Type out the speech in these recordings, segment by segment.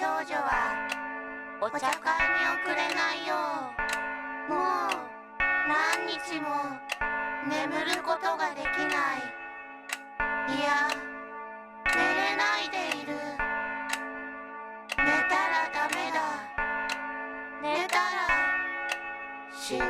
女はお茶会に遅れないよう。もう何日も眠ることができない。いや、寝れないでいる。寝たらダメだ。寝たら死ぬ。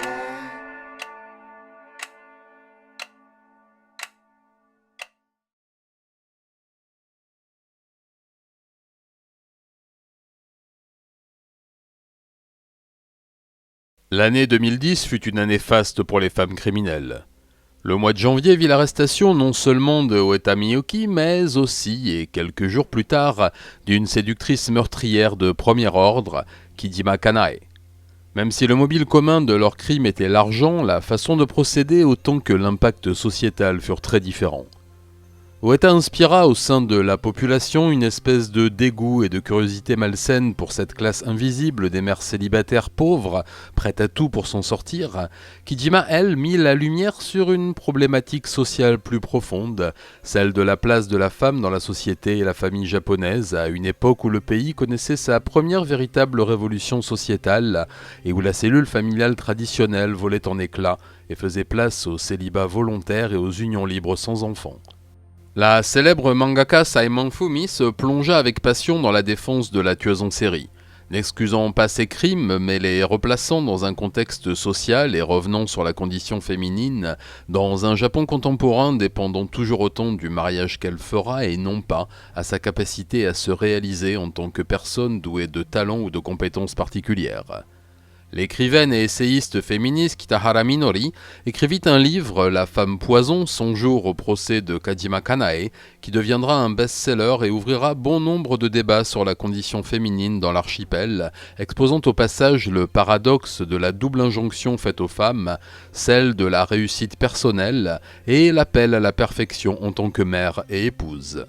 L'année 2010 fut une année faste pour les femmes criminelles. Le mois de janvier vit l'arrestation non seulement de Hoeta Miyuki, mais aussi, et quelques jours plus tard, d'une séductrice meurtrière de premier ordre, Kidima Kanae. Même si le mobile commun de leur crime était l'argent, la façon de procéder autant que l'impact sociétal furent très différents. Hoeta inspira au sein de la population une espèce de dégoût et de curiosité malsaine pour cette classe invisible des mères célibataires pauvres, prêtes à tout pour s'en sortir. Kidima, elle, mit la lumière sur une problématique sociale plus profonde, celle de la place de la femme dans la société et la famille japonaise, à une époque où le pays connaissait sa première véritable révolution sociétale et où la cellule familiale traditionnelle volait en éclats et faisait place au célibat volontaire et aux unions libres sans enfants. La célèbre mangaka Simon Fumi se plongea avec passion dans la défense de la tueuse en série, n'excusant pas ses crimes mais les replaçant dans un contexte social et revenant sur la condition féminine dans un Japon contemporain dépendant toujours autant du mariage qu'elle fera et non pas à sa capacité à se réaliser en tant que personne douée de talents ou de compétences particulières. L'écrivaine et essayiste féministe Kitahara Minori écrivit un livre, La femme poison, 100 jours au procès de Kajima Kanae, qui deviendra un best-seller et ouvrira bon nombre de débats sur la condition féminine dans l'archipel, exposant au passage le paradoxe de la double injonction faite aux femmes, celle de la réussite personnelle et l'appel à la perfection en tant que mère et épouse.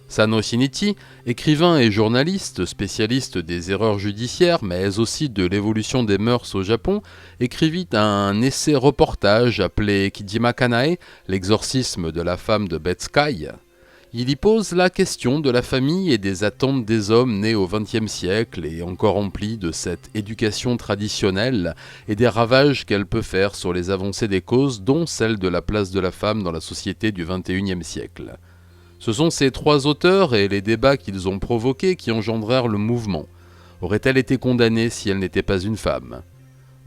Sano Shinichi, écrivain et journaliste, spécialiste des erreurs judiciaires mais aussi de l'évolution des mœurs au Japon, écrivit un essai-reportage appelé Kidima Kanae, l'exorcisme de la femme de Betskai. Il y pose la question de la famille et des attentes des hommes nés au XXe siècle et encore remplis de cette éducation traditionnelle et des ravages qu'elle peut faire sur les avancées des causes, dont celle de la place de la femme dans la société du XXIe siècle. Ce sont ces trois auteurs et les débats qu'ils ont provoqués qui engendrèrent le mouvement. Aurait-elle été condamnée si elle n'était pas une femme ?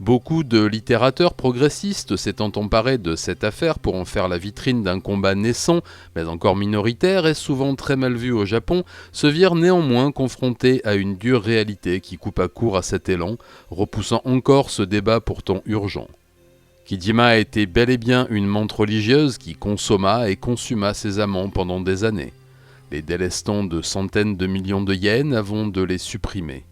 Beaucoup de littérateurs progressistes s'étant emparés de cette affaire pour en faire la vitrine d'un combat naissant, mais encore minoritaire et souvent très mal vu au Japon, se virent néanmoins confrontés à une dure réalité qui coupa court à cet élan, repoussant encore ce débat pourtant urgent. Kidima était bel et bien une menthe religieuse qui consomma et consuma ses amants pendant des années, les délestant de centaines de millions de yens avant de les supprimer.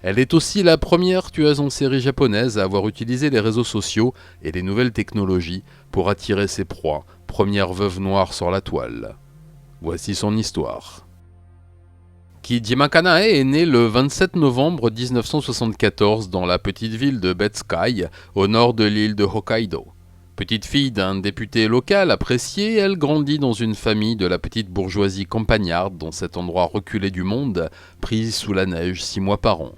Elle est aussi la première tueuse en série japonaise à avoir utilisé les réseaux sociaux et les nouvelles technologies pour attirer ses proies, première veuve noire sur la toile. Voici son histoire. Kidima Kanae est née le 27 novembre 1974 dans la petite ville de Betskai, au nord de l'île de Hokkaido. Petite fille d'un député local apprécié, elle grandit dans une famille de la petite bourgeoisie campagnarde dans cet endroit reculé du monde, prise sous la neige 6 mois par an.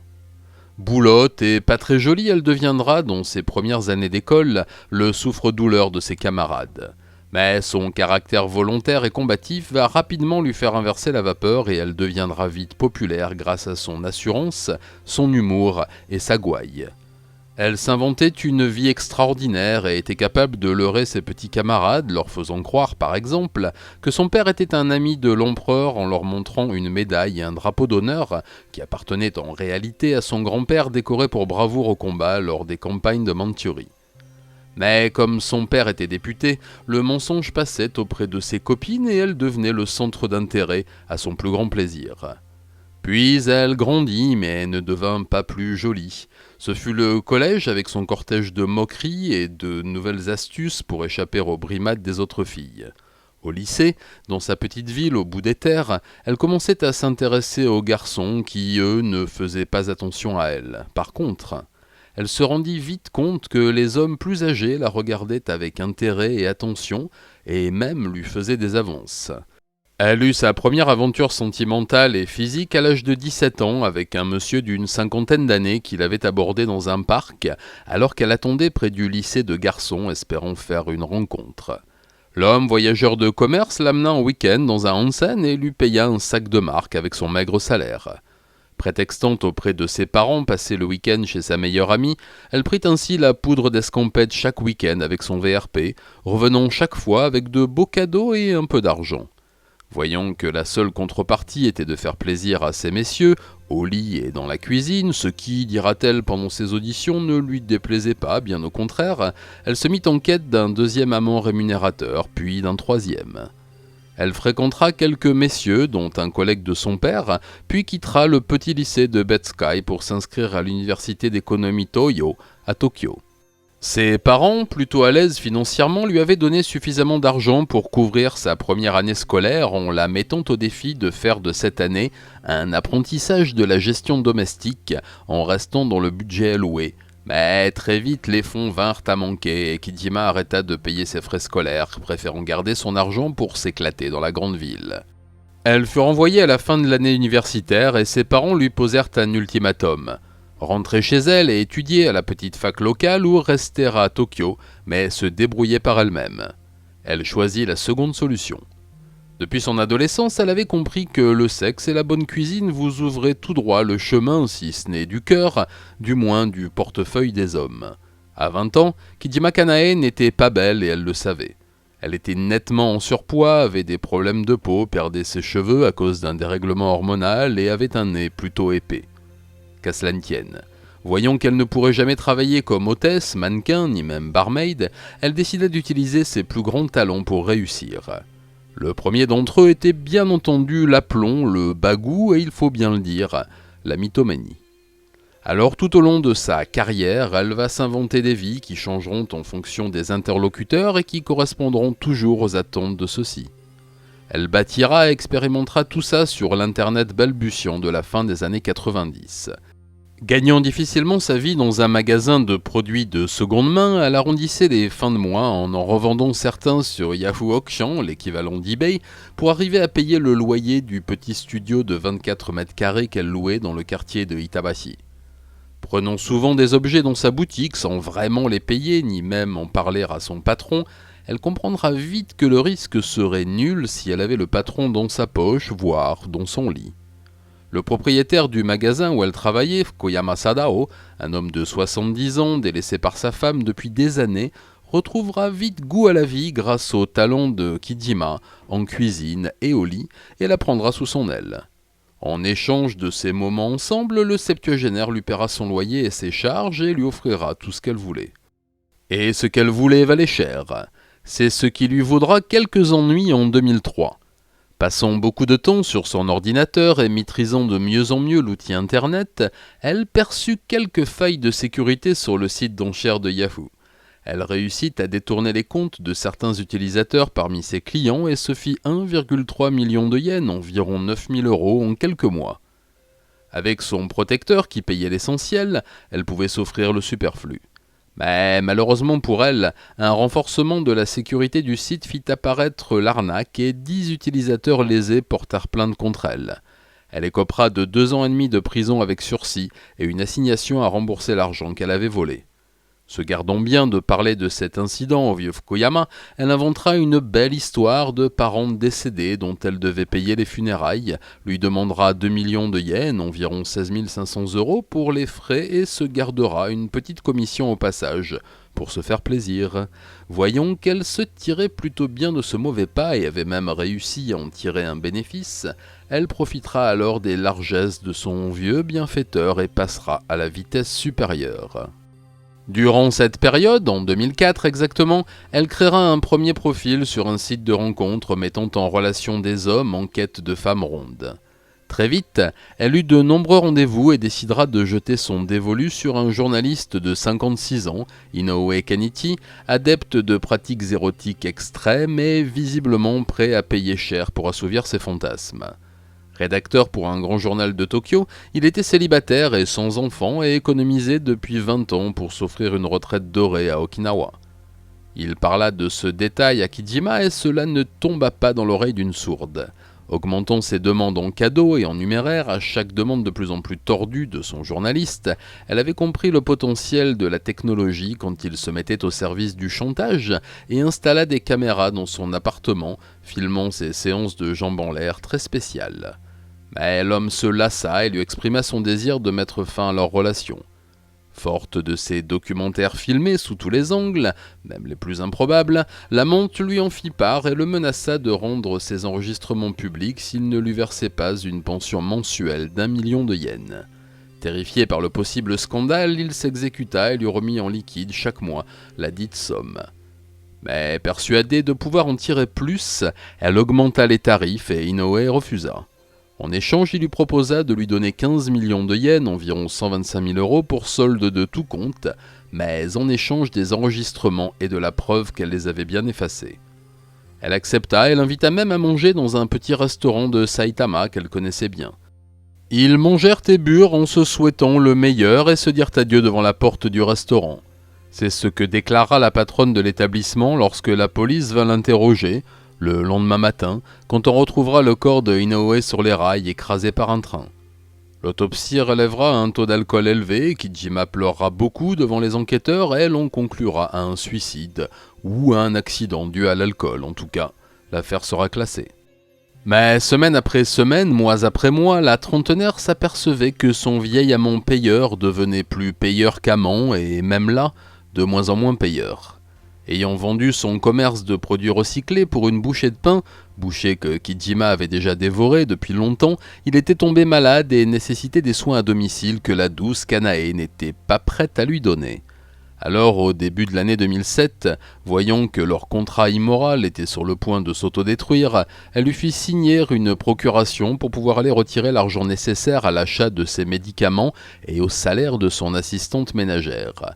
Boulotte et pas très jolie, elle deviendra, dans ses premières années d'école, le souffre-douleur de ses camarades. Mais son caractère volontaire et combatif va rapidement lui faire inverser la vapeur et elle deviendra vite populaire grâce à son assurance, son humour et sa gouaille. Elle s'inventait une vie extraordinaire et était capable de leurrer ses petits camarades, leur faisant croire par exemple que son père était un ami de l'empereur en leur montrant une médaille et un drapeau d'honneur qui appartenaient en réalité à son grand-père décoré pour bravoure au combat lors des campagnes de Mandchourie. Mais comme son père était député, le mensonge passait auprès de ses copines et elle devenait le centre d'intérêt à son plus grand plaisir. Puis elle grandit mais ne devint pas plus jolie. Ce fut le collège avec son cortège de moqueries et de nouvelles astuces pour échapper aux brimades des autres filles. Au lycée, dans sa petite ville au bout des terres, elle commençait à s'intéresser aux garçons qui, eux, ne faisaient pas attention à elle. Par contre, elle se rendit vite compte que les hommes plus âgés la regardaient avec intérêt et attention, et même lui faisaient des avances. Elle eut sa première aventure sentimentale et physique à l'âge de 17 ans avec un monsieur d'une cinquantaine d'années qu'il avait abordé dans un parc alors qu'elle attendait près du lycée de garçons espérant faire une rencontre. L'homme, voyageur de commerce, l'amena en week-end dans un onsen et lui paya un sac de marque avec son maigre salaire. Prétextant auprès de ses parents passer le week-end chez sa meilleure amie, elle prit ainsi la poudre d'escampette chaque week-end avec son VRP, revenant chaque fois avec de beaux cadeaux et un peu d'argent. Voyant que la seule contrepartie était de faire plaisir à ces messieurs, au lit et dans la cuisine, ce qui, dira-t-elle pendant ses auditions, ne lui déplaisait pas, bien au contraire, elle se mit en quête d'un deuxième amant rémunérateur, puis d'un troisième. Elle fréquentera quelques messieurs, dont un collègue de son père, puis quittera le petit lycée de Betskai pour s'inscrire à l'université d'économie Toyo, à Tokyo. Ses parents, plutôt à l'aise financièrement, lui avaient donné suffisamment d'argent pour couvrir sa première année scolaire en la mettant au défi de faire de cette année un apprentissage de la gestion domestique en restant dans le budget alloué. Mais très vite, les fonds vinrent à manquer et Kijima arrêta de payer ses frais scolaires, préférant garder son argent pour s'éclater dans la grande ville. Elle fut renvoyée à la fin de l'année universitaire et ses parents lui posèrent un ultimatum. Rentrer chez elle et étudier à la petite fac locale ou rester à Tokyo, mais se débrouiller par elle-même. Elle choisit la seconde solution. Depuis son adolescence, elle avait compris que le sexe et la bonne cuisine vous ouvraient tout droit le chemin, si ce n'est du cœur, du moins du portefeuille des hommes. À 20 ans, Kijima Kanae n'était pas belle et elle le savait. Elle était nettement en surpoids, avait des problèmes de peau, perdait ses cheveux à cause d'un dérèglement hormonal et avait un nez plutôt épais. Qu'à cela ne tienne. Voyant qu'elle ne pourrait jamais travailler comme hôtesse, mannequin, ni même barmaid, elle décida d'utiliser ses plus grands talents pour réussir. Le premier d'entre eux était bien entendu l'aplomb, le bagou et il faut bien le dire, la mythomanie. Alors tout au long de sa carrière, elle va s'inventer des vies qui changeront en fonction des interlocuteurs et qui correspondront toujours aux attentes de ceux-ci. Elle bâtira et expérimentera tout ça sur l'internet balbutiant de la fin des années 90. Gagnant difficilement sa vie dans un magasin de produits de seconde main, elle arrondissait les fins de mois en revendant certains sur Yahoo Auction, l'équivalent d'eBay, pour arriver à payer le loyer du petit studio de 24 mètres carrés qu'elle louait dans le quartier de Itabashi. Prenant souvent des objets dans sa boutique sans vraiment les payer ni même en parler à son patron, elle comprendra vite que le risque serait nul si elle avait le patron dans sa poche, voire dans son lit. Le propriétaire du magasin où elle travaillait, Koyama Sadao, un homme de 70 ans délaissé par sa femme depuis des années, retrouvera vite goût à la vie grâce au talent de Kijima en cuisine et au lit et la prendra sous son aile. En échange de ces moments ensemble, le septuagénaire lui paiera son loyer et ses charges et lui offrira tout ce qu'elle voulait. Et ce qu'elle voulait valait cher. C'est ce qui lui vaudra quelques ennuis en 2003. Passant beaucoup de temps sur son ordinateur et maîtrisant de mieux en mieux l'outil Internet, elle perçut quelques failles de sécurité sur le site d'enchères de Yahoo. Elle réussit à détourner les comptes de certains utilisateurs parmi ses clients et se fit 1,3 million de yens, environ 9000 € en quelques mois. Avec son protecteur qui payait l'essentiel, elle pouvait s'offrir le superflu. Mais malheureusement pour elle, un renforcement de la sécurité du site fit apparaître l'arnaque et 10 utilisateurs lésés portèrent plainte contre elle. Elle écopera de 2 ans et demi de prison avec sursis et une assignation à rembourser l'argent qu'elle avait volé. Se gardant bien de parler de cet incident au vieux Fukuyama, elle inventera une belle histoire de parents décédés dont elle devait payer les funérailles, lui demandera 2 millions de yens, environ 16 500 € pour les frais et se gardera une petite commission au passage, pour se faire plaisir. Voyons qu'elle se tirait plutôt bien de ce mauvais pas et avait même réussi à en tirer un bénéfice, elle profitera alors des largesses de son vieux bienfaiteur et passera à la vitesse supérieure. Durant cette période, en 2004 exactement, elle créera un premier profil sur un site de rencontre mettant en relation des hommes en quête de femmes rondes. Très vite, elle eut de nombreux rendez-vous et décidera de jeter son dévolu sur un journaliste de 56 ans, Inoue Kanichi, adepte de pratiques érotiques extrêmes et visiblement prêt à payer cher pour assouvir ses fantasmes. Rédacteur pour un grand journal de Tokyo, il était célibataire et sans enfant et économisait depuis 20 ans pour s'offrir une retraite dorée à Okinawa. Il parla de ce détail à Kijima et cela ne tomba pas dans l'oreille d'une sourde. Augmentant ses demandes en cadeaux et en numéraire à chaque demande de plus en plus tordue de son journaliste, elle avait compris le potentiel de la technologie quand il se mettait au service du chantage et installa des caméras dans son appartement, filmant ses séances de jambes en l'air très spéciales. Mais l'homme se lassa et lui exprima son désir de mettre fin à leur relation. Forte de ces documentaires filmés sous tous les angles, même les plus improbables, l'amante lui en fit part et le menaça de rendre ses enregistrements publics s'il ne lui versait pas une pension mensuelle d'1 million de yens. Terrifié par le possible scandale, il s'exécuta et lui remit en liquide chaque mois la dite somme. Mais persuadée de pouvoir en tirer plus, elle augmenta les tarifs et Inoue refusa. En échange, il lui proposa de lui donner 15 millions de yens, environ 125 000 euros, pour solde de tout compte, mais en échange des enregistrements et de la preuve qu'elle les avait bien effacés. Elle accepta et l'invita même à manger dans un petit restaurant de Saitama qu'elle connaissait bien. Ils mangèrent et burent en se souhaitant le meilleur et se dirent adieu devant la porte du restaurant. C'est ce que déclara la patronne de l'établissement lorsque la police vint l'interroger, le lendemain matin, quand on retrouvera le corps de Inoue sur les rails écrasé par un train. L'autopsie relèvera un taux d'alcool élevé, Kijima pleurera beaucoup devant les enquêteurs et l'on conclura à un suicide ou à un accident dû à l'alcool. En tout cas, l'affaire sera classée. Mais semaine après semaine, mois après mois, la trentenaire s'apercevait que son vieil amant payeur devenait plus payeur qu'amant et même là, de moins en moins payeur. Ayant vendu son commerce de produits recyclés pour une bouchée de pain, bouchée que Kijima avait déjà dévorée depuis longtemps, il était tombé malade et nécessitait des soins à domicile que la douce Kanae n'était pas prête à lui donner. Alors, au début de l'année 2007, voyant que leur contrat immoral était sur le point de s'autodétruire, elle lui fit signer une procuration pour pouvoir aller retirer l'argent nécessaire à l'achat de ses médicaments et au salaire de son assistante ménagère.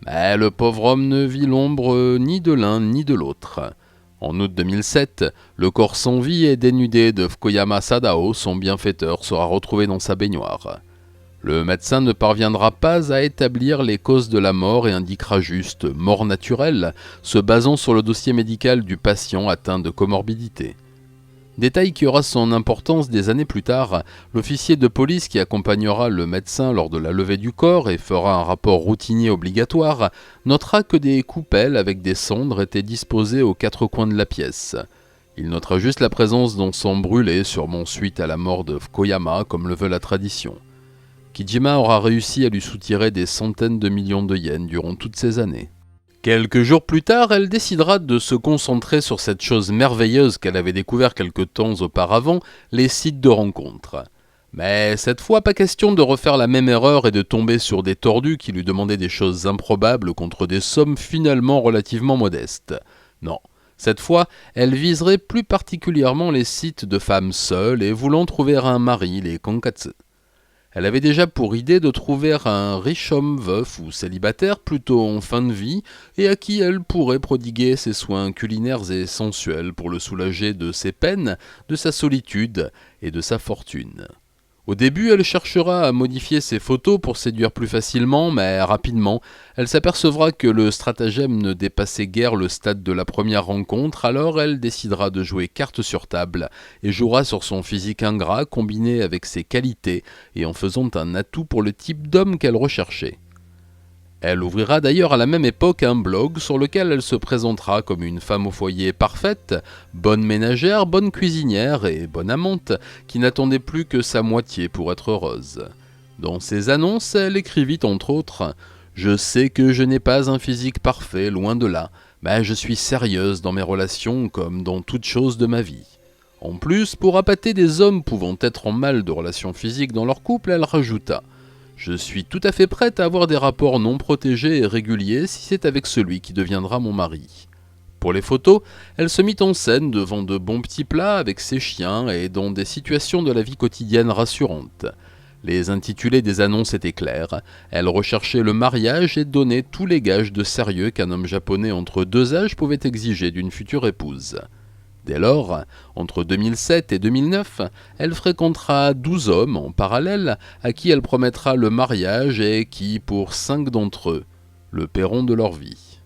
Mais le pauvre homme ne vit l'ombre ni de l'un ni de l'autre. En août 2007, le corps sans vie et dénudé de Fukoyama Sadao, son bienfaiteur, sera retrouvé dans sa baignoire. Le médecin ne parviendra pas à établir les causes de la mort et indiquera juste « mort naturelle », se basant sur le dossier médical du patient atteint de comorbidité. Détail qui aura son importance des années plus tard, l'officier de police qui accompagnera le médecin lors de la levée du corps et fera un rapport routinier obligatoire, notera que des coupelles avec des cendres étaient disposées aux quatre coins de la pièce. Il notera juste la présence d'encens brûlé, sûrement suite à la mort de Fukoyama, comme le veut la tradition. Kijima aura réussi à lui soutirer des centaines de millions de yens durant toutes ces années. Quelques jours plus tard, elle décidera de se concentrer sur cette chose merveilleuse qu'elle avait découvert quelque temps auparavant, les sites de rencontres. Mais cette fois, pas question de refaire la même erreur et de tomber sur des tordus qui lui demandaient des choses improbables contre des sommes finalement relativement modestes. Non, cette fois, elle viserait plus particulièrement les sites de femmes seules et voulant trouver un mari, les kankatsu. Elle avait déjà pour idée de trouver un riche homme veuf ou célibataire plutôt en fin de vie et à qui elle pourrait prodiguer ses soins culinaires et sensuels pour le soulager de ses peines, de sa solitude et de sa fortune. Au début, elle cherchera à modifier ses photos pour séduire plus facilement, mais rapidement, elle s'apercevra que le stratagème ne dépassait guère le stade de la première rencontre, alors elle décidera de jouer carte sur table et jouera sur son physique ingrat combiné avec ses qualités et en faisant un atout pour le type d'homme qu'elle recherchait. Elle ouvrira d'ailleurs à la même époque un blog sur lequel elle se présentera comme une femme au foyer parfaite, bonne ménagère, bonne cuisinière et bonne amante, qui n'attendait plus que sa moitié pour être heureuse. Dans ses annonces, elle écrivit entre autres « Je sais que je n'ai pas un physique parfait, loin de là, mais je suis sérieuse dans mes relations comme dans toute chose de ma vie. » En plus, pour appâter des hommes pouvant être en mal de relations physiques dans leur couple, elle rajouta « Je suis tout à fait prête à avoir des rapports non protégés et réguliers si c'est avec celui qui deviendra mon mari. » Pour les photos, elle se mit en scène devant de bons petits plats avec ses chiens et dans des situations de la vie quotidienne rassurantes. Les intitulés des annonces étaient clairs, elle recherchait le mariage et donnait tous les gages de sérieux qu'un homme japonais entre deux âges pouvait exiger d'une future épouse. Dès lors, entre 2007 et 2009, elle fréquentera 12 hommes en parallèle à qui elle promettra le mariage et qui, pour 5 d'entre eux, le paieront de leur vie.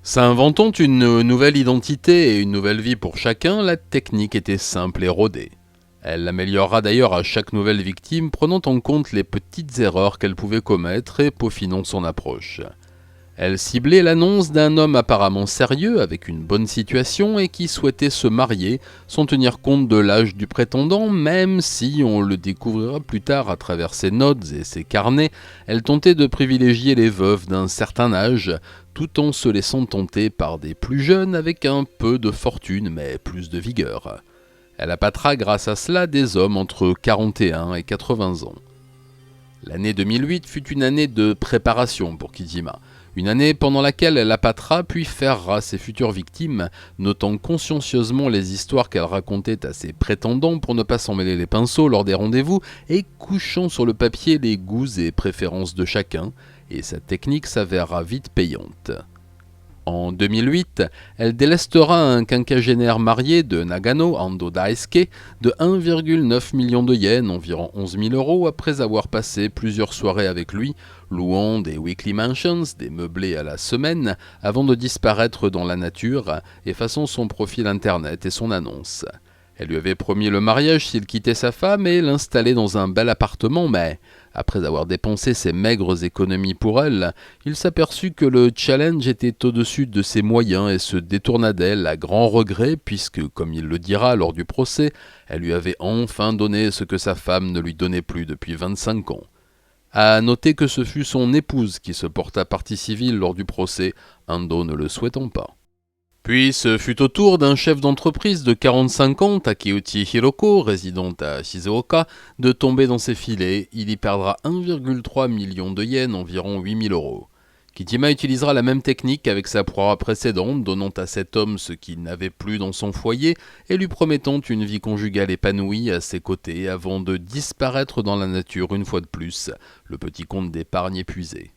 S'inventant une nouvelle identité et une nouvelle vie pour chacun, la technique était simple et rodée. Elle l'améliorera d'ailleurs à chaque nouvelle victime, prenant en compte les petites erreurs qu'elle pouvait commettre et peaufinant son approche. Elle ciblait l'annonce d'un homme apparemment sérieux, avec une bonne situation et qui souhaitait se marier sans tenir compte de l'âge du prétendant, même si, on le découvrira plus tard à travers ses notes et ses carnets, elle tentait de privilégier les veuves d'un certain âge, tout en se laissant tenter par des plus jeunes avec un peu de fortune mais plus de vigueur. Elle appâtera grâce à cela des hommes entre 41 et 80 ans. L'année 2008 fut une année de préparation pour Kijima. Une année pendant laquelle elle appâtera puis ferra ses futures victimes, notant consciencieusement les histoires qu'elle racontait à ses prétendants pour ne pas s'en mêler les pinceaux lors des rendez-vous et couchant sur le papier les goûts et préférences de chacun, et sa technique s'avérera vite payante. En 2008, elle délestera un quinquagénaire marié de Nagano, Ando Daisuke, de 1,9 million de yens, environ 11 000 euros, après avoir passé plusieurs soirées avec lui, louant des weekly mansions, des meublés à la semaine, avant de disparaître dans la nature, effaçant son profil internet et son annonce. Elle lui avait promis le mariage s'il quittait sa femme et l'installait dans un bel appartement, mais après avoir dépensé ses maigres économies pour elle, il s'aperçut que le challenge était au-dessus de ses moyens et se détourna d'elle à grand regret puisque, comme il le dira lors du procès, elle lui avait enfin donné ce que sa femme ne lui donnait plus depuis 25 ans. À noter que ce fut son épouse qui se porta partie civile lors du procès, Ando ne le souhaitant pas. Puis ce fut au tour d'un chef d'entreprise de 45 ans, Takeuchi Hiroko, résidant à Shizuoka, de tomber dans ses filets. Il y perdra 1,3 million de yens, environ 8 000 euros. Kijima utilisera la même technique avec sa proie précédente, donnant à cet homme ce qu'il n'avait plus dans son foyer et lui promettant une vie conjugale épanouie à ses côtés avant de disparaître dans la nature une fois de plus, le petit compte d'épargne épuisé.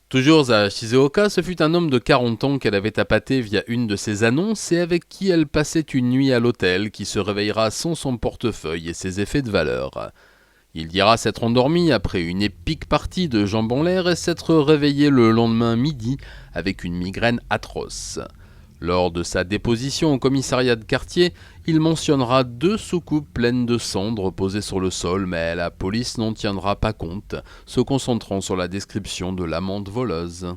Toujours à Shizuoka, ce fut un homme de 40 ans qu'elle avait appâté via une de ses annonces et avec qui elle passait une nuit à l'hôtel qui se réveillera sans son portefeuille et ses effets de valeur. Il dira s'être endormi après une épique partie de jambes en l'air et s'être réveillé le lendemain midi avec une migraine atroce. Lors de sa déposition au commissariat de quartier, il mentionnera 2 soucoupes pleines de cendres posées sur le sol, mais la police n'en tiendra pas compte, se concentrant sur la description de l'amante voleuse.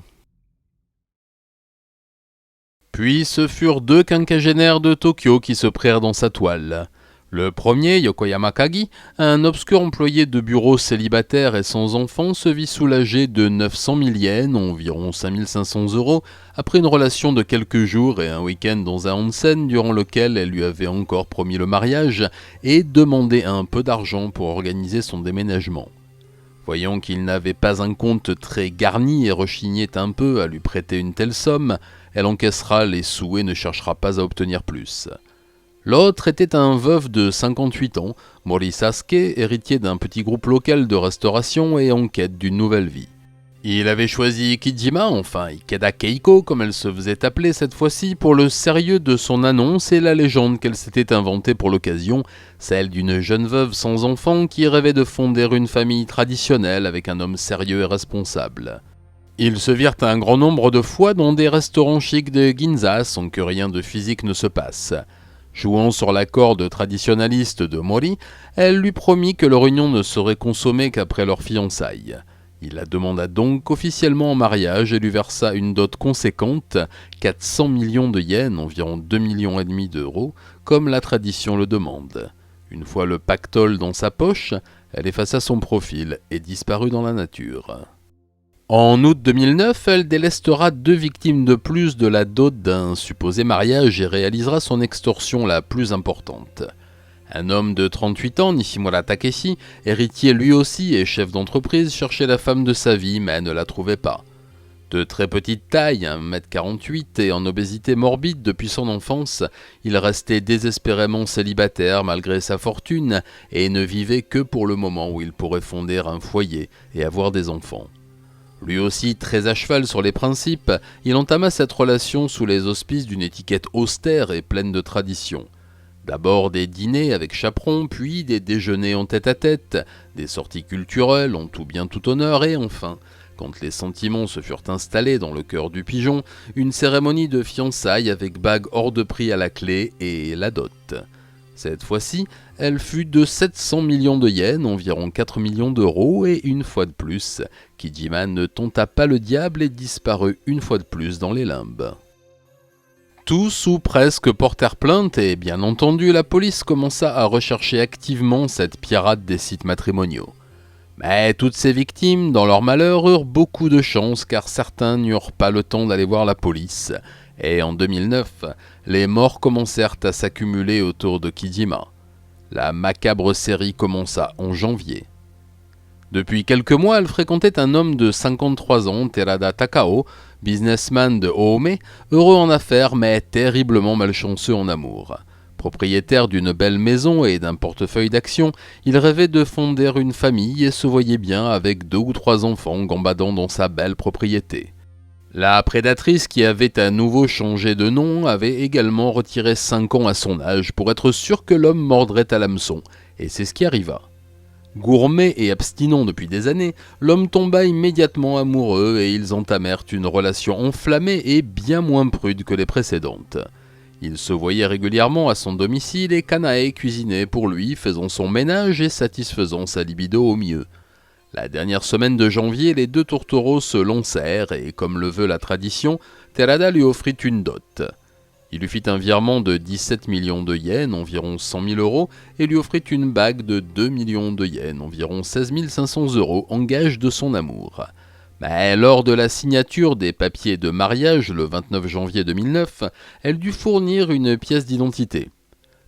Puis ce furent 2 quinquagénaires de Tokyo qui se prirent dans sa toile. Le premier, Yokoyama Kagi, un obscur employé de bureau célibataire et sans enfant, se vit soulagé de 900 000 yens, environ 5 500 euros, après une relation de quelques jours et un week-end dans un onsen durant lequel elle lui avait encore promis le mariage et demandé un peu d'argent pour organiser son déménagement. Voyant qu'il n'avait pas un compte très garni et rechignait un peu à lui prêter une telle somme, elle encaissera les sous et ne cherchera pas à obtenir plus. L'autre était un veuf de 58 ans, Mori Sasuke, héritier d'un petit groupe local de restauration et en quête d'une nouvelle vie. Il avait choisi Kijima, enfin Ikeda Keiko comme elle se faisait appeler cette fois-ci, pour le sérieux de son annonce et la légende qu'elle s'était inventée pour l'occasion, celle d'une jeune veuve sans enfant qui rêvait de fonder une famille traditionnelle avec un homme sérieux et responsable. Ils se virent un grand nombre de fois dans des restaurants chics de Ginza sans que rien de physique ne se passe. Jouant sur la corde traditionnaliste de Mori, elle lui promit que leur union ne serait consommée qu'après leur fiançailles. Il la demanda donc officiellement en mariage et lui versa une dot conséquente, 400 millions de yens, environ 2,5 millions d'euros, comme la tradition le demande. Une fois le pactole dans sa poche, elle effaça son profil et disparut dans la nature. En août 2009, elle délestera 2 victimes de plus de la dot d'un supposé mariage et réalisera son extorsion la plus importante. Un homme de 38 ans, Nishimura Takeshi, héritier lui aussi et chef d'entreprise, cherchait la femme de sa vie mais ne la trouvait pas. De très petite taille, 1,48 m et en obésité morbide depuis son enfance, il restait désespérément célibataire malgré sa fortune et ne vivait que pour le moment où il pourrait fonder un foyer et avoir des enfants. Lui aussi très à cheval sur les principes, il entama cette relation sous les auspices d'une étiquette austère et pleine de traditions. D'abord des dîners avec chaperon, puis des déjeuners en tête-à-tête, des sorties culturelles en tout bien tout honneur et enfin, quand les sentiments se furent installés dans le cœur du pigeon, une cérémonie de fiançailles avec bague hors de prix à la clé et la dot. Cette fois-ci, elle fut de 700 millions de yens, environ 4 millions d'euros, et une fois de plus, Kijima ne tenta pas le diable et disparut une fois de plus dans les limbes. Tous ou presque portèrent plainte et bien entendu la police commença à rechercher activement cette pirate des sites matrimoniaux. Mais toutes ces victimes, dans leur malheur, eurent beaucoup de chance car certains n'eurent pas le temps d'aller voir la police. Et en 2009, les morts commencèrent à s'accumuler autour de Kijima. La macabre série commença en janvier. Depuis quelques mois, elle fréquentait un homme de 53 ans, Terada Takao, businessman de Ohome, heureux en affaires mais terriblement malchanceux en amour. Propriétaire d'une belle maison et d'un portefeuille d'actions, il rêvait de fonder une famille et se voyait bien avec 2 ou 3 enfants gambadant dans sa belle propriété. La prédatrice qui avait à nouveau changé de nom avait également retiré 5 ans à son âge pour être sûr que l'homme mordrait à l'hameçon, et c'est ce qui arriva. Gourmet et abstinent depuis des années, l'homme tomba immédiatement amoureux et ils entamèrent une relation enflammée et bien moins prude que les précédentes. Il se voyait régulièrement à son domicile et Kanae cuisinait pour lui, faisant son ménage et satisfaisant sa libido au mieux. La dernière semaine de janvier, les 2 tourtereaux se lancèrent et, comme le veut la tradition, Terada lui offrit une dot. Il lui fit un virement de 17 millions de yens, environ 100 000 euros, et lui offrit une bague de 2 millions de yens, environ 16 500 euros, en gage de son amour. Mais lors de la signature des papiers de mariage le 29 janvier 2009, elle dut fournir une pièce d'identité.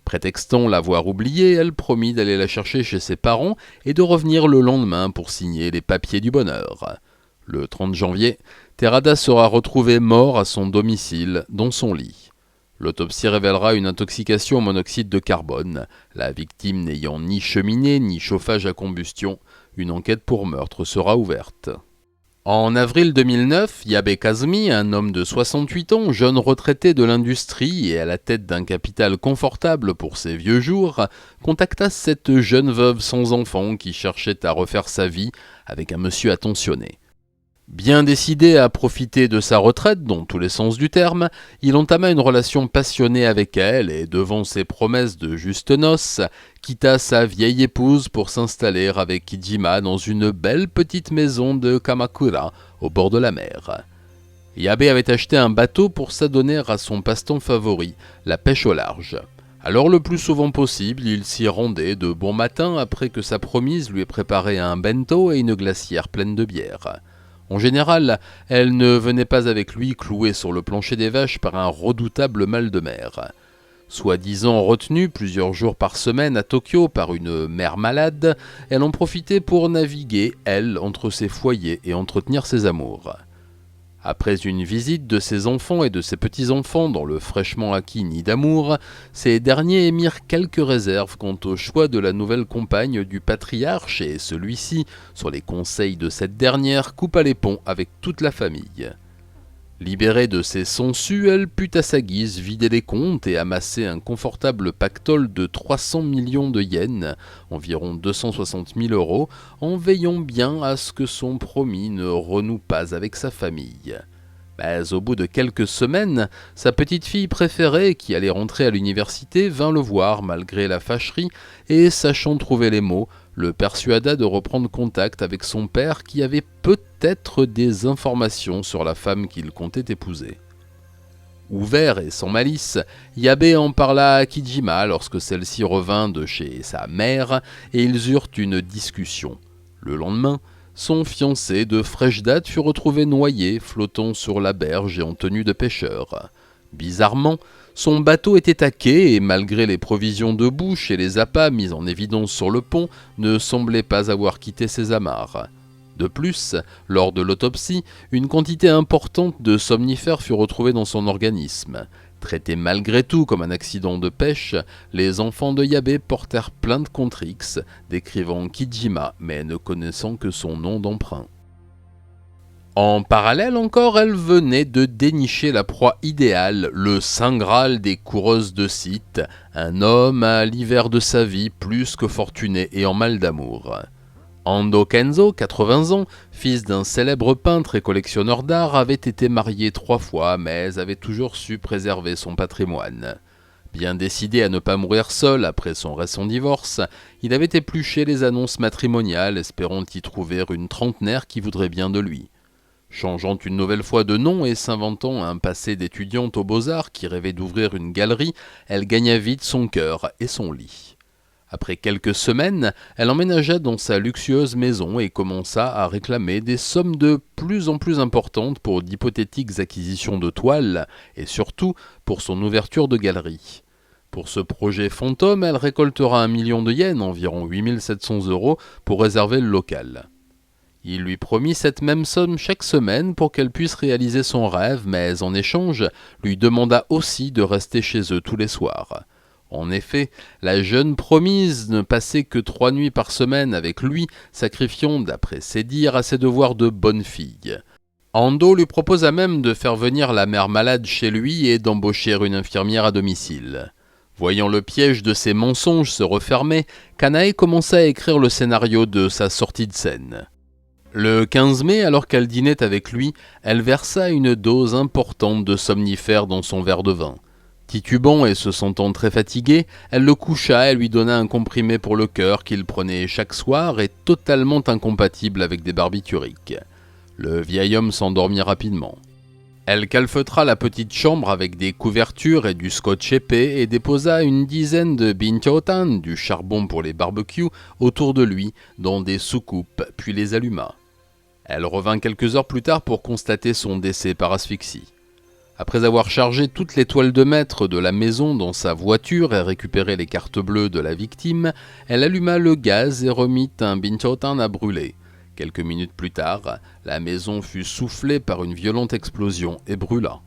Prétextant l'avoir oubliée, elle promit d'aller la chercher chez ses parents et de revenir le lendemain pour signer les papiers du bonheur. Le 30 janvier, Terada sera retrouvé mort à son domicile, dans son lit. L'autopsie révélera une intoxication au monoxyde de carbone, la victime n'ayant ni cheminée ni chauffage à combustion. Une enquête pour meurtre sera ouverte. En avril 2009, Yabe Kazumi, un homme de 68 ans, jeune retraité de l'industrie et à la tête d'un capital confortable pour ses vieux jours, contacta cette jeune veuve sans enfant qui cherchait à refaire sa vie avec un monsieur attentionné. Bien décidé à profiter de sa retraite, dans tous les sens du terme, il entama une relation passionnée avec elle et, devant ses promesses de justes noces, quitta sa vieille épouse pour s'installer avec Kijima dans une belle petite maison de Kamakura, au bord de la mer. Yabe avait acheté un bateau pour s'adonner à son passe-temps favori, la pêche au large. Alors le plus souvent possible, il s'y rendait de bon matin après que sa promise lui ait préparé un bento et une glacière pleine de bière. En général, elle ne venait pas avec lui clouée sur le plancher des vaches par un redoutable mal de mer. Soi-disant retenue plusieurs jours par semaine à Tokyo par une mère malade, elle en profitait pour naviguer, elle, entre ses foyers et entretenir ses amours. Après une visite de ses enfants et de ses petits-enfants dans le fraîchement acquis nid d'amour, ces derniers émirent quelques réserves quant au choix de la nouvelle compagne du patriarche et celui-ci, sur les conseils de cette dernière, coupa les ponts avec toute la famille. Libérée de ses sangsues, elle put à sa guise vider les comptes et amasser un confortable pactole de 300 millions de yens, environ 260 000 euros, en veillant bien à ce que son promis ne renoue pas avec sa famille. Mais au bout de quelques semaines, sa petite fille préférée, qui allait rentrer à l'université, vint le voir malgré la fâcherie et, sachant trouver les mots, le persuada de reprendre contact avec son père qui avait peut-être des informations sur la femme qu'il comptait épouser. Ouvert et sans malice, Yabe en parla à Kijima lorsque celle-ci revint de chez sa mère et ils eurent une discussion. Le lendemain, son fiancé de fraîche date fut retrouvé noyé, flottant sur la berge et en tenue de pêcheur. Bizarrement, son bateau était à quai et malgré les provisions de bouche et les appâts mis en évidence sur le pont, ne semblait pas avoir quitté ses amarres. De plus, lors de l'autopsie, une quantité importante de somnifères fut retrouvée dans son organisme. Traités malgré tout comme un accident de pêche, les enfants de Yabe portèrent plainte contre X, décrivant Kijima mais ne connaissant que son nom d'emprunt. En parallèle encore, elle venait de dénicher la proie idéale, le saint graal des coureuses de site, un homme à l'hiver de sa vie plus que fortuné et en mal d'amour. Ando Kenzo, 80 ans, fils d'un célèbre peintre et collectionneur d'art, avait été marié 3 fois, mais avait toujours su préserver son patrimoine. Bien décidé à ne pas mourir seul après son récent divorce, il avait épluché les annonces matrimoniales espérant y trouver une trentenaire qui voudrait bien de lui. Changeant une nouvelle fois de nom et s'inventant un passé d'étudiante aux Beaux-Arts qui rêvait d'ouvrir une galerie, elle gagna vite son cœur et son lit. Après quelques semaines, elle emménagea dans sa luxueuse maison et commença à réclamer des sommes de plus en plus importantes pour d'hypothétiques acquisitions de toiles et surtout pour son ouverture de galerie. Pour ce projet fantôme, elle récoltera 1 million de yens, environ 8 700 €, pour réserver le local. Il lui promit cette même somme chaque semaine pour qu'elle puisse réaliser son rêve, mais en échange, lui demanda aussi de rester chez eux tous les soirs. En effet, la jeune promise ne passait que 3 nuits par semaine avec lui, sacrifiant, d'après ses dires, à ses devoirs de bonne fille. Ando lui proposa même de faire venir la mère malade chez lui et d'embaucher une infirmière à domicile. Voyant le piège de ses mensonges se refermer, Kanae commença à écrire le scénario de sa sortie de scène. Le 15 mai, alors qu'elle dînait avec lui, elle versa une dose importante de somnifère dans son verre de vin. Titubant et se sentant très fatigué, elle le coucha et lui donna un comprimé pour le cœur qu'il prenait chaque soir et totalement incompatible avec des barbituriques. Le vieil homme s'endormit rapidement. Elle calfeutra la petite chambre avec des couvertures et du scotch épais et déposa une dizaine de bintyotan, du charbon pour les barbecues, autour de lui, dans des soucoupes, puis les alluma. Elle revint quelques heures plus tard pour constater son décès par asphyxie. Après avoir chargé toutes les toiles de maître de la maison dans sa voiture et récupéré les cartes bleues de la victime, elle alluma le gaz et remit un bintyotan à brûler. Quelques minutes plus tard, la maison fut soufflée par une violente explosion et brûla.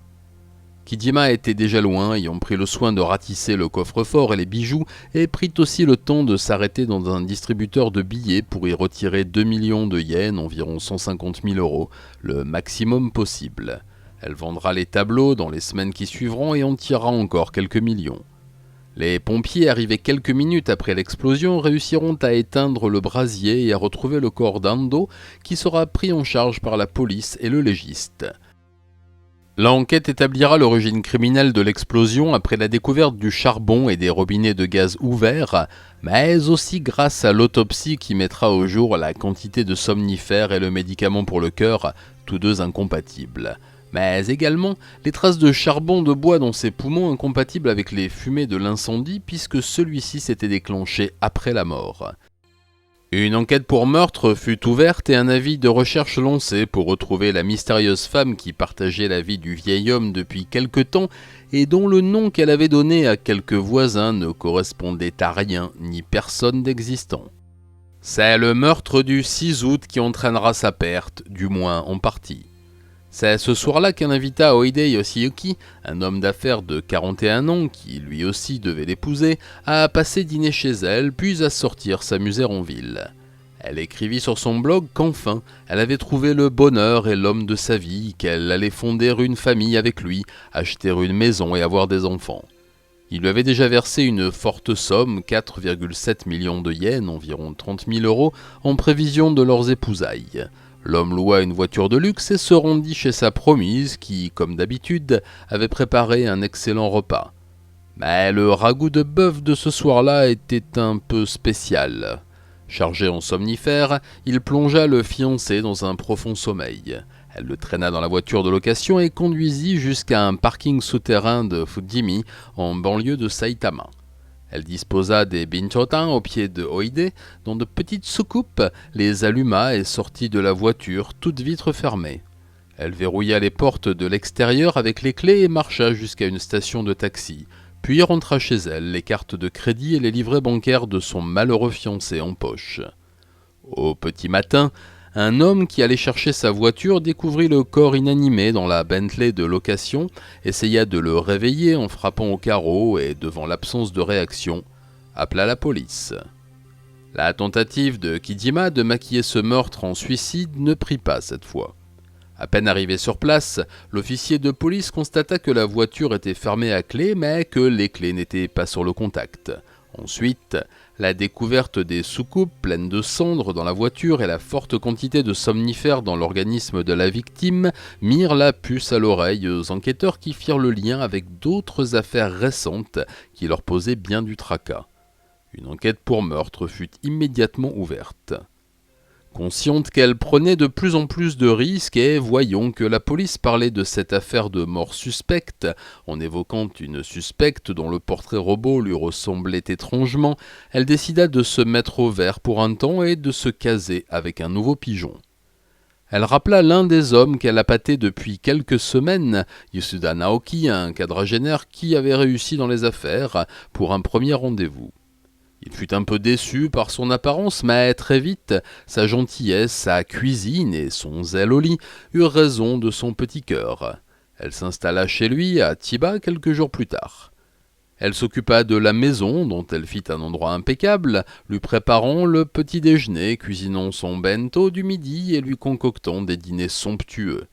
Kijima était déjà loin, ayant pris le soin de ratisser le coffre-fort et les bijoux, et prit aussi le temps de s'arrêter dans un distributeur de billets pour y retirer 2 millions de yens, environ 150 000 €, le maximum possible. Elle vendra les tableaux dans les semaines qui suivront et en tirera encore quelques millions. Les pompiers, arrivés quelques minutes après l'explosion, réussiront à éteindre le brasier et à retrouver le corps d'Ando, qui sera pris en charge par la police et le légiste. L'enquête établira l'origine criminelle de l'explosion après la découverte du charbon et des robinets de gaz ouverts, mais aussi grâce à l'autopsie qui mettra au jour la quantité de somnifères et le médicament pour le cœur, tous deux incompatibles. Mais également les traces de charbon de bois dans ses poumons incompatibles avec les fumées de l'incendie puisque celui-ci s'était déclenché après la mort. Une enquête pour meurtre fut ouverte et un avis de recherche lancé pour retrouver la mystérieuse femme qui partageait la vie du vieil homme depuis quelque temps et dont le nom qu'elle avait donné à quelques voisins ne correspondait à rien ni personne d'existant. C'est le meurtre du 6 août qui entraînera sa perte, du moins en partie. C'est ce soir-là qu'elle invita Oide Yoshiyuki, un homme d'affaires de 41 ans qui lui aussi devait l'épouser, à passer dîner chez elle, puis à sortir s'amuser en ville. Elle écrivit sur son blog qu'enfin, elle avait trouvé le bonheur et l'homme de sa vie, qu'elle allait fonder une famille avec lui, acheter une maison et avoir des enfants. Il lui avait déjà versé une forte somme, 4,7 millions de yens, environ 30 000 €, en prévision de leurs épousailles. L'homme loua une voiture de luxe et se rendit chez sa promise qui, comme d'habitude, avait préparé un excellent repas. Mais le ragoût de bœuf de ce soir-là était un peu spécial. Chargé en somnifères, il plongea le fiancé dans un profond sommeil. Elle le traîna dans la voiture de location et conduisit jusqu'à un parking souterrain de Fujimi, en banlieue de Saitama. Elle disposa des bintyotan au pied de Oide, dans de petites soucoupes, les alluma et sortit de la voiture, toutes vitres fermées. Elle verrouilla les portes de l'extérieur avec les clés et marcha jusqu'à une station de taxi, puis rentra chez elle, les cartes de crédit et les livrets bancaires de son malheureux fiancé en poche. Au petit matin, un homme qui allait chercher sa voiture découvrit le corps inanimé dans la Bentley de location, essaya de le réveiller en frappant au carreau et, devant l'absence de réaction, appela la police. La tentative de Kijima de maquiller ce meurtre en suicide ne prit pas cette fois. À peine arrivé sur place, l'officier de police constata que la voiture était fermée à clé mais que les clés n'étaient pas sur le contact. Ensuite, la découverte des soucoupes pleines de cendres dans la voiture et la forte quantité de somnifères dans l'organisme de la victime mirent la puce à l'oreille aux enquêteurs qui firent le lien avec d'autres affaires récentes qui leur posaient bien du tracas. Une enquête pour meurtre fut immédiatement ouverte. Consciente qu'elle prenait de plus en plus de risques et voyant que la police parlait de cette affaire de mort suspecte, en évoquant une suspecte dont le portrait robot lui ressemblait étrangement, elle décida de se mettre au vert pour un temps et de se caser avec un nouveau pigeon. Elle rappela l'un des hommes qu'elle appâtait depuis quelques semaines, Yasuda Naoki, un quadragénaire qui avait réussi dans les affaires, pour un premier rendez-vous. Il fut un peu déçu par son apparence, mais très vite, sa gentillesse, sa cuisine et son zèle au lit eurent raison de son petit cœur. Elle s'installa chez lui à Chiba quelques jours plus tard. Elle s'occupa de la maison, dont elle fit un endroit impeccable, lui préparant le petit déjeuner, cuisinant son bento du midi et lui concoctant des dîners somptueux.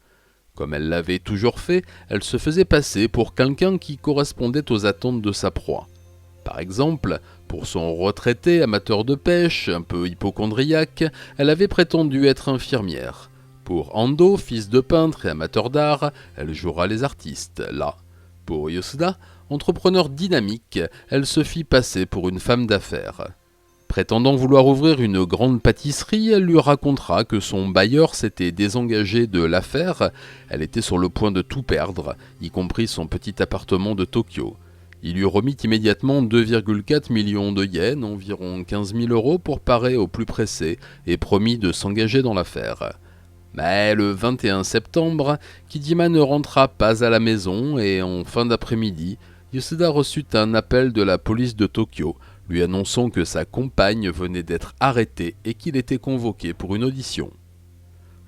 Comme elle l'avait toujours fait, elle se faisait passer pour quelqu'un qui correspondait aux attentes de sa proie. Par exemple, pour son retraité amateur de pêche, un peu hypocondriaque, elle avait prétendu être infirmière. Pour Ando, fils de peintre et amateur d'art, elle jouera les artistes. Là, pour Yasuda, entrepreneur dynamique, elle se fit passer pour une femme d'affaires. Prétendant vouloir ouvrir une grande pâtisserie, elle lui racontera que son bailleur s'était désengagé de l'affaire. Elle était sur le point de tout perdre, y compris son petit appartement de Tokyo. Il lui remit immédiatement 2,4 millions de yens, environ 15 000 € pour parer au plus pressé, et promit de s'engager dans l'affaire. Mais le 21 septembre, Kijima ne rentra pas à la maison et en fin d'après-midi, Yasuda reçut un appel de la police de Tokyo, lui annonçant que sa compagne venait d'être arrêtée et qu'il était convoqué pour une audition.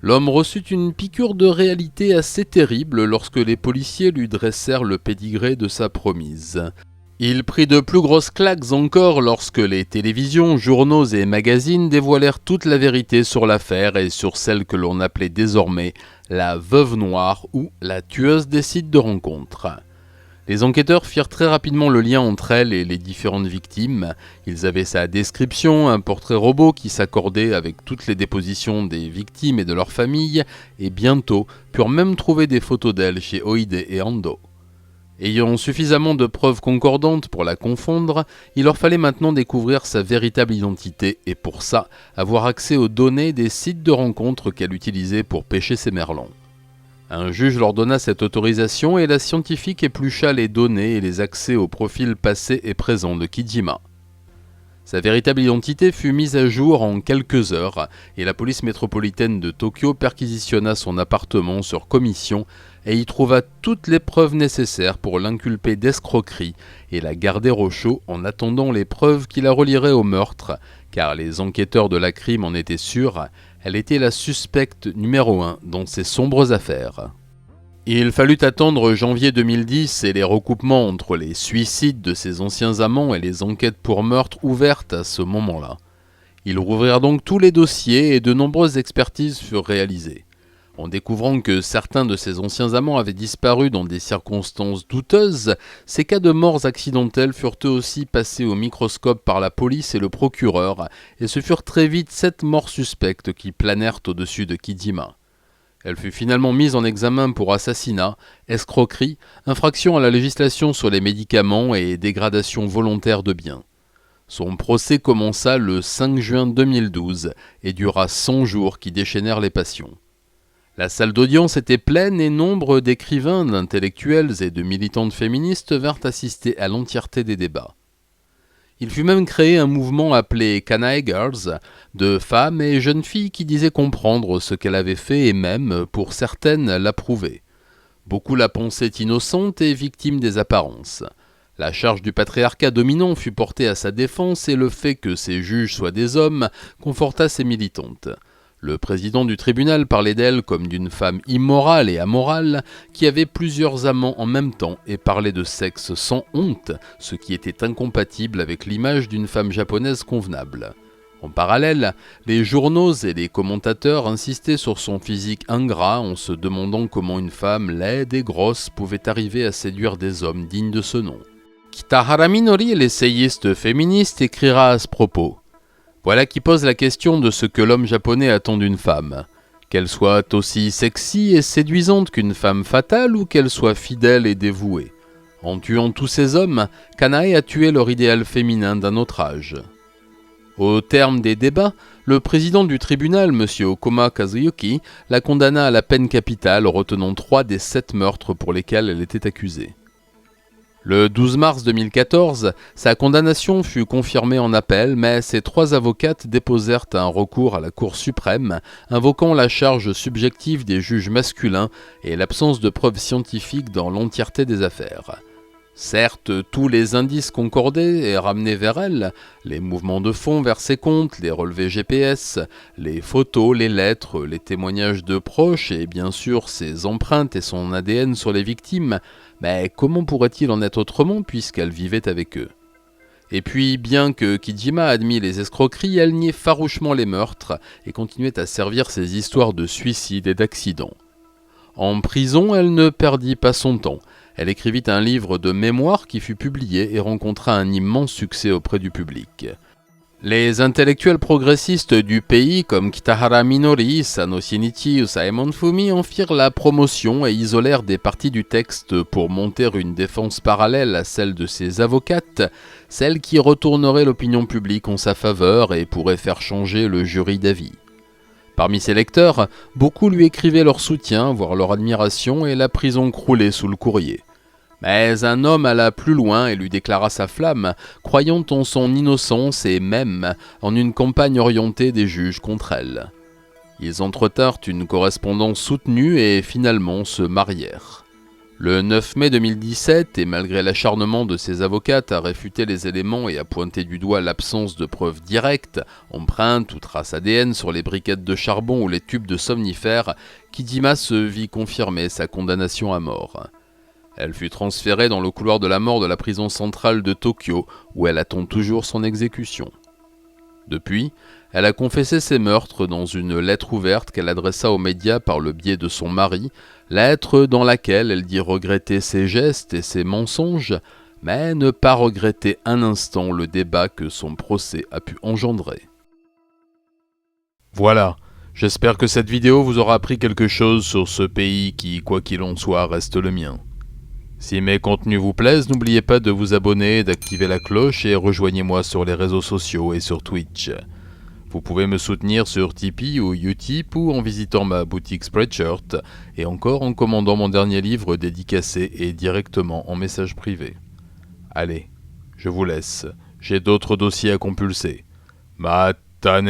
L'homme reçut une piqûre de réalité assez terrible lorsque les policiers lui dressèrent le pédigré de sa promise. Il prit de plus grosses claques encore lorsque les télévisions, journaux et magazines dévoilèrent toute la vérité sur l'affaire et sur celle que l'on appelait désormais la veuve noire ou la tueuse des sites de rencontres. Les enquêteurs firent très rapidement le lien entre elle et les différentes victimes. Ils avaient sa description, un portrait robot qui s'accordait avec toutes les dépositions des victimes et de leurs familles, et bientôt purent même trouver des photos d'elle chez Oide et Ando. Ayant suffisamment de preuves concordantes pour la confondre, il leur fallait maintenant découvrir sa véritable identité et pour ça, avoir accès aux données des sites de rencontres qu'elle utilisait pour pêcher ses merlans. Un juge leur donna cette autorisation et la scientifique éplucha les données et les accès aux profils passés et présents de Kijima. Sa véritable identité fut mise à jour en quelques heures et la police métropolitaine de Tokyo perquisitionna son appartement sur commission et y trouva toutes les preuves nécessaires pour l'inculper d'escroquerie et la garder au chaud en attendant les preuves qui la relieraient au meurtre, car les enquêteurs de la crime en étaient sûrs, elle était la suspecte numéro 1 dans ces sombres affaires. Il fallut attendre janvier 2010 et les recoupements entre les suicides de ses anciens amants et les enquêtes pour meurtre ouvertes à ce moment-là. Ils rouvrirent donc tous les dossiers et de nombreuses expertises furent réalisées. En découvrant que certains de ses anciens amants avaient disparu dans des circonstances douteuses, ces cas de morts accidentelles furent eux aussi passés au microscope par la police et le procureur, et ce furent très vite 7 morts suspectes qui planèrent au-dessus de Kijima. Elle fut finalement mise en examen pour assassinat, escroquerie, infraction à la législation sur les médicaments et dégradation volontaire de biens. Son procès commença le 5 juin 2012 et dura 100 jours qui déchaînèrent les passions. La salle d'audience était pleine et nombre d'écrivains, d'intellectuels et de militantes féministes vinrent assister à l'entièreté des débats. Il fut même créé un mouvement appelé Kanae Girls, de femmes et jeunes filles qui disaient comprendre ce qu'elle avait fait et même, pour certaines, l'approuver. Beaucoup la pensaient innocente et victime des apparences. La charge du patriarcat dominant fut portée à sa défense et le fait que ses juges soient des hommes conforta ses militantes. Le président du tribunal parlait d'elle comme d'une femme immorale et amorale qui avait plusieurs amants en même temps et parlait de sexe sans honte, ce qui était incompatible avec l'image d'une femme japonaise convenable. En parallèle, les journaux et les commentateurs insistaient sur son physique ingrat en se demandant comment une femme laide et grosse pouvait arriver à séduire des hommes dignes de ce nom. Kitahara Minori, l'essayiste féministe, écrira à ce propos. Voilà qui pose la question de ce que l'homme japonais attend d'une femme. Qu'elle soit aussi sexy et séduisante qu'une femme fatale ou qu'elle soit fidèle et dévouée. En tuant tous ces hommes, Kanae a tué leur idéal féminin d'un autre âge. Au terme des débats, le président du tribunal, M. Okoma Kazuyuki, la condamna à la peine capitale, retenant 3 des 7 meurtres pour lesquels elle était accusée. Le 12 mars 2014, sa condamnation fut confirmée en appel, mais ses 3 avocates déposèrent un recours à la Cour suprême, invoquant la charge subjective des juges masculins et l'absence de preuves scientifiques dans l'entièreté des affaires. Certes, tous les indices concordaient et ramenaient vers elle, les mouvements de fond vers ses comptes, les relevés GPS, les photos, les lettres, les témoignages de proches et bien sûr ses empreintes et son ADN sur les victimes, mais comment pourrait-il en être autrement puisqu'elle vivait avec eux? Et puis, bien que Kijima admit les escroqueries, elle niait farouchement les meurtres et continuait à servir ses histoires de suicides et d'accidents. En prison, elle ne perdit pas son temps. Elle écrivit un livre de mémoires qui fut publié et rencontra un immense succès auprès du public. Les intellectuels progressistes du pays comme Kitahara Minori, Sano Shinichi ou Saemon Fumi en firent la promotion et isolèrent des parties du texte pour monter une défense parallèle à celle de ses avocates, celle qui retournerait l'opinion publique en sa faveur et pourrait faire changer le jury d'avis. Parmi ses lecteurs, beaucoup lui écrivaient leur soutien, voire leur admiration, et la prison croulait sous le courrier. Mais un homme alla plus loin et lui déclara sa flamme, croyant en son innocence et même en une campagne orientée des juges contre elle. Ils entretinrent une correspondance soutenue et finalement se marièrent. Le 9 mai 2017, et malgré l'acharnement de ses avocates à réfuter les éléments et à pointer du doigt l'absence de preuves directes, empreintes ou traces ADN sur les briquettes de charbon ou les tubes de somnifères, Kijima se vit confirmer sa condamnation à mort. Elle fut transférée dans le couloir de la mort de la prison centrale de Tokyo, où elle attend toujours son exécution. Depuis, elle a confessé ses meurtres dans une lettre ouverte qu'elle adressa aux médias par le biais de son mari, lettre dans laquelle elle dit regretter ses gestes et ses mensonges, mais ne pas regretter un instant le débat que son procès a pu engendrer. Voilà, j'espère que cette vidéo vous aura appris quelque chose sur ce pays qui, quoi qu'il en soit, reste le mien. Si mes contenus vous plaisent, n'oubliez pas de vous abonner, d'activer la cloche et rejoignez-moi sur les réseaux sociaux et sur Twitch. Vous pouvez me soutenir sur Tipeee ou Utip ou en visitant ma boutique Spreadshirt et encore en commandant mon dernier livre dédicacé et directement en message privé. Allez, je vous laisse, j'ai d'autres dossiers à compulser. Matane.